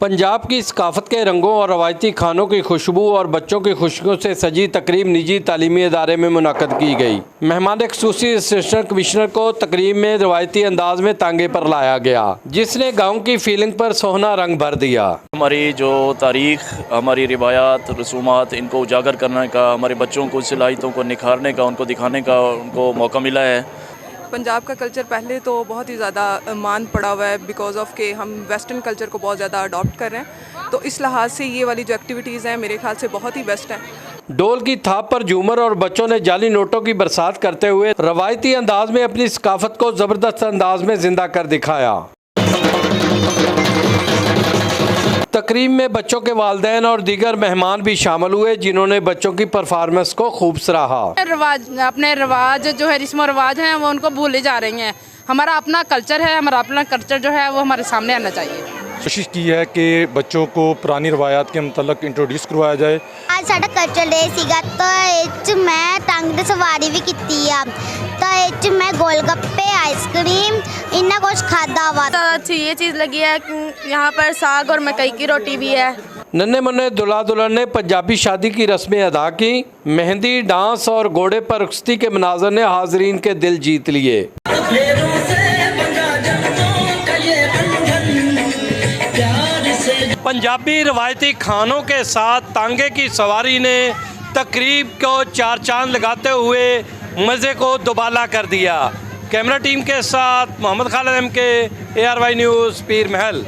पंजाब की सकाफत के रंगों और रवायती खानों की खुशबू और बच्चों की खुशियों से सजी तकरीब निजी तालीमी इदारे में मुनक़द की गई। मेहमान ख़ुसूसी असिस्टेंट कमिश्नर को तकरीब में रवायती अंदाज में तांगे पर लाया गया, जिसने गाँव की फीलिंग पर सोहना रंग भर दिया। हमारी जो तारीख़, हमारी रिवायात, रसूमात, इनको उजागर करने का, हमारे बच्चों को सलाहियतों को निखारने का, उनको दिखाने का उनको मौका मिला है। पंजाब का कल्चर पहले तो बहुत ही ज़्यादा मान पड़ा हुआ है बिकॉज़ ऑफ के हम वेस्टर्न कल्चर को बहुत ज़्यादा अडॉप्ट कर रहे हैं, तो इस लिहाज से ये वाली जो एक्टिविटीज़ हैं मेरे ख्याल से बहुत ही बेस्ट हैं। डोल की थाप पर झूमर और बच्चों ने जाली नोटों की बरसात करते हुए रवायती अंदाज में अपनी सकाफत को ज़बरदस्त अंदाज में जिंदा कर दिखाया। तकरीब में बच्चों के वालिदैन और दीगर मेहमान भी शामिल हुए, जिन्होंने बच्चों की परफॉर्मेंस को खूब सराहा। अपने रिवाज जो है, रस्म रिवाज हैं, वो उनको भूले जा रही हैं। हमारा अपना कल्चर है, हमारा अपना कल्चर जो है वो हमारे सामने आना चाहिए। कोशिश की है कि बच्चों को पुरानी रवायात के मतलब इंट्रोड्यूस करवाया जाए। आज साडा कल्चर डे सीगा, तो इच मैं टांग दे सवारी भी कीती आ, तो इच मैं गोलगप्पे, आइसक्रीम इन्ना कुछ खादा हुआ। तो अच्छी ये चीज़ लगी है कि यहाँ पर साग और मकई की रोटी भी है। नन्हे मुन्ने दुल्हा दुल्हन ने पंजाबी शादी की रस्में अदा की। मेहंदी, डांस और घोड़े पर रुखसती के मनाजर ने हाजरीन के दिल जीत लिए। पंजाबी रवायती खानों के साथ तांगे की सवारी ने तकरीब को चार चांद लगाते हुए मज़े को दुबाला कर दिया। कैमरा टीम के साथ Mohammad Khalid MK, ARY news, Pir महल।